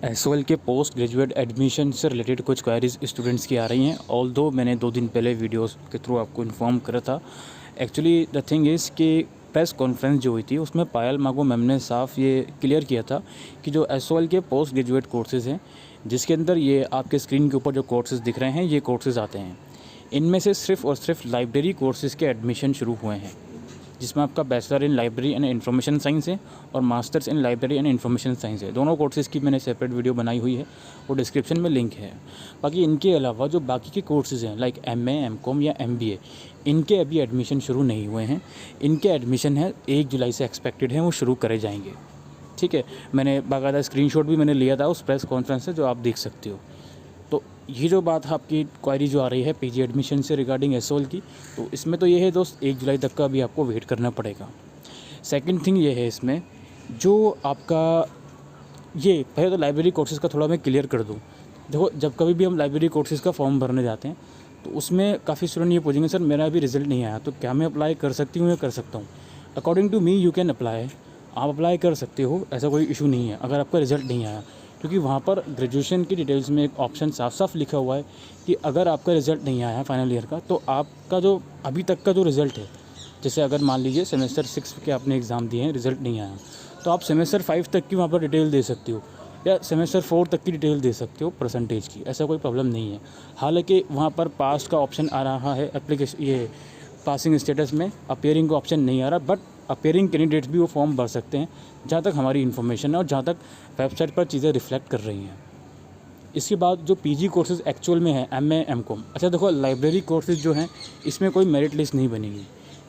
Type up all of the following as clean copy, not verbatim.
SOL के post graduate admission से related कुछ क्वेरीज स्टूडेंट्स की आ रही हैं। ऑल्दो मैंने 2 दिन पहले वीडियोस के थ्रू आपको इन्फॉर्म करा था। एक्चुअली द थिंग इज़ कि प्रेस कॉन्फ्रेंस जो हुई थी उसमें पायल मागो मैम ने साफ ये क्लियर किया था कि जो एसओएल के पोस्ट ग्रेजुएट कोर्सेज़ हैं, जिसके अंदर ये आपके स्क्रीन के ऊपर जो कोर्सेज़ दिख रहे हैं, ये कोर्सेज़ आते हैं। इनमें से सिर्फ़ और सिर्फ लाइब्रेरी कोर्सेज़ के एडमिशन शुरू हुए हैं, जिसमें आपका bachelor in library and information science है और masters in library and information science है। दोनों कोर्सेज़ की मैंने सेपरेट वीडियो बनाई हुई है, वो डिस्क्रिप्शन में लिंक है। बाकी इनके अलावा जो बाकी के कोर्सेज़ हैं लाइक एमए, एमकॉम या एमबीए, इनके अभी एडमिशन शुरू नहीं हुए हैं। इनके एडमिशन है 1 जुलाई से एक्सपेक्टेड हैं, वो शुरू करे जाएंगे। ठीक है, मैंने बाकायदा स्क्रीनशॉट भी मैंने लिया था उस प्रेस कॉन्फ्रेंस से, जो आप देख सकते हो। तो ये जो बात आपकी क्वायरी जो आ रही है पीजी एडमिशन से रिगार्डिंग एसओएल की, तो इसमें तो ये है दोस्त, 1 जुलाई तक का अभी आपको वेट करना पड़ेगा। सेकंड थिंग ये है इसमें जो आपका ये पहले तो लाइब्रेरी कोर्सेज़ का थोड़ा मैं क्लियर कर दूँ। देखो, जब कभी भी हम लाइब्रेरी कोर्सेज़ का फॉर्म भरने जाते हैं तो उसमें काफ़ी स्टूडेंट ये पूछेंगे, सर मेरा अभी रिज़ल्ट नहीं आया तो क्या मैं अप्लाई कर सकती हूँ या कर सकता हूँ। According to me you can apply, आप अप्लाई कर सकते हो, ऐसा कोई इशू नहीं है अगर आपका रिज़ल्ट नहीं आया, क्योंकि वहाँ पर ग्रेजुएशन की डिटेल्स में एक ऑप्शन साफ साफ लिखा हुआ है कि अगर आपका रिज़ल्ट नहीं आया फाइनल ईयर का, तो आपका जो अभी तक का जो रिज़ल्ट है, जैसे अगर मान लीजिए सेमेस्टर 6 के आपने एग्ज़ाम दिए हैं, रिज़ल्ट नहीं आया, तो आप सेमेस्टर 5 तक की वहाँ पर डिटेल दे सकती हो या सेमेस्टर 4 तक की डिटेल दे सकते हो परसेंटेज की, ऐसा कोई प्रॉब्लम नहीं है। हालांकि वहाँ पर पास का ऑप्शन आ रहा है एप्लीकेशन, ये पासिंग स्टेटस में अपीयरिंग का ऑप्शन नहीं आ रहा, बट अपीयरिंग कैंडिडेट्स भी वो फॉर्म भर सकते हैं, जहाँ तक हमारी इन्फॉर्मेशन है और जहाँ तक वेबसाइट पर चीज़ें रिफ्लेक्ट कर रही हैं। इसके बाद जो पीजी कोर्सेज़ एक्चुअल में है एमए, एमकॉम, अच्छा देखो, लाइब्रेरी कोर्सेज़ जो हैं इसमें कोई मेरिट लिस्ट नहीं बनेगी।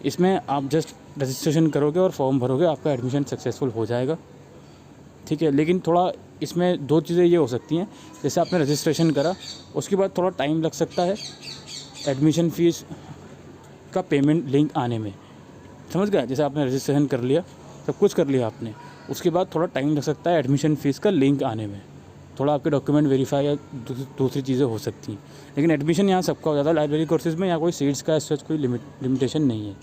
इसमें आप जस्ट रजिस्ट्रेशन करोगे और फॉर्म भरोगे, आपका एडमिशन सक्सेसफुल हो जाएगा। ठीक है, लेकिन थोड़ा इसमें 2 चीज़ें ये हो सकती हैं, जैसे आपने रजिस्ट्रेशन करा उसके बाद थोड़ा टाइम लग सकता है एडमिशन फ़ीस का पेमेंट लिंक आने में, समझ गए। जैसे आपने रजिस्ट्रेशन कर लिया, सब कुछ कर लिया आपने, उसके बाद थोड़ा टाइम लग सकता है एडमिशन फ़ीस का लिंक आने में, थोड़ा आपके डॉक्यूमेंट वेरीफाई या दूसरी चीज़ें हो सकती हैं। लेकिन एडमिशन यहाँ सबका हो जाता है लाइब्रेरी कोर्सेज़ में, यहाँ कोई सीट्स का ऐसा कोई लिमिटेशन नहीं है।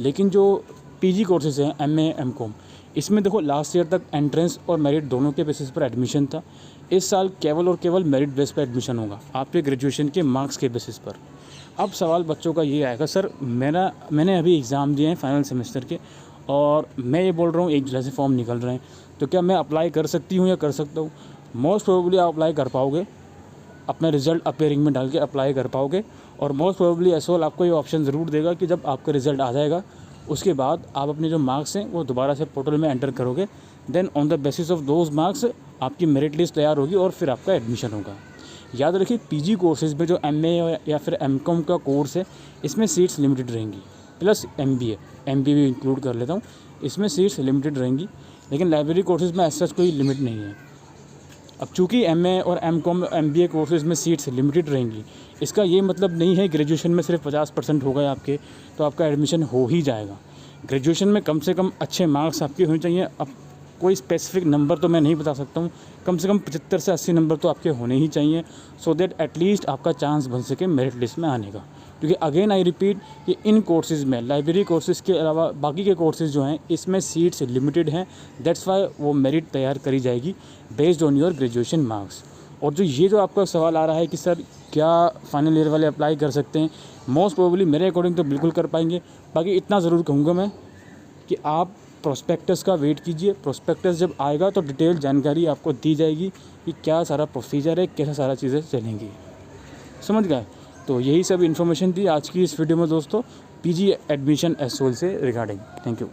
लेकिन जो पीजी कोर्सेज़ हैं एमए, एमकॉम, इसमें देखो लास्ट ईयर तक एंट्रेंस और मेरिट दोनों के बेसिस पर एडमिशन था। इस साल केवल और केवल मेरिट बेस पर एडमिशन होगा, आपके ग्रेजुएशन के मार्क्स के बेसिस पर। अब सवाल बच्चों का ये आएगा, सर मैंने अभी एग्ज़ाम दिए हैं फाइनल सेमेस्टर के और मैं ये बोल रहा हूँ 1 जुलाई से फॉर्म निकल रहे हैं, तो क्या मैं अप्लाई कर सकती हूँ या कर सकता हूँ। मोस्ट प्रोबेबली आप अप्लाई कर पाओगे, अपना रिज़ल्ट अपीयरिंग में डाल के अप्लाई कर पाओगे, और मोस्ट प्रोबेबली एसओएल आपको ये ऑप्शन ज़रूर देगा कि जब आपका रिज़ल्ट आ जाएगा उसके बाद आप अपने जो मार्क्स हैं वो दोबारा से पोर्टल में एंटर करोगे, then on the basis of those marks आपकी मेरिट लिस्ट तैयार होगी और फिर आपका एडमिशन होगा। याद रखिए, पीजी कोर्सेज़ में जो एमए या फिर एमकॉम का कोर्स है, इसमें सीट्स लिमिटेड रहेंगी, प्लस एमबीए भी इंक्लूड कर लेता हूँ, इसमें सीट्स लिमिटेड रहेंगी। लेकिन लाइब्रेरी कोर्सेज़ में ऐसा कोई लिमिट नहीं है। अब चूँकि एमए और एमकॉम, एमबीए कोर्सेज़ में सीट्स लिमिटेड रहेंगी, इसका ये मतलब नहीं है ग्रेजुएशन में सिर्फ 50% हो गए आपके तो आपका एडमिशन हो ही जाएगा। ग्रेजुएशन में कम से कम अच्छे मार्क्स आपके होने चाहिए। अब कोई स्पेसिफिक नंबर तो मैं नहीं बता सकता हूँ, कम से कम 75 से 80 नंबर तो आपके होने ही चाहिए, सो दैट एटलीस्ट आपका चांस बन सके मेरिट लिस्ट में आने का। क्योंकि अगेन आई रिपीट कि इन कोर्सेज़ में, लाइब्रेरी कोर्सेज़ के अलावा बाकी के कोर्सेज़ जो हैं इसमें सीट्स लिमिटेड हैं, दैट्स वाई वो मेरिट तैयार करी जाएगी based on your graduation marks. और जो आपका सवाल आ रहा है कि सर क्या फाइनल ईयर वाले अप्लाई कर सकते हैं, मोस्ट प्रोबेबली मेरे अकॉर्डिंग तो बिल्कुल कर पाएंगे। बाकी इतना ज़रूर कहूँगा मैं कि आप प्रोस्पेक्टस का वेट कीजिए, प्रोस्पेक्टस जब आएगा तो डिटेल जानकारी आपको दी जाएगी कि क्या सारा प्रोसीजर है, कैसा सारा चीज़ें चलेंगी, समझ गए। तो यही सब इन्फॉर्मेशन थी आज की इस वीडियो में दोस्तों, पीजी एडमिशन एसओएल से रिगार्डिंग। Thank you.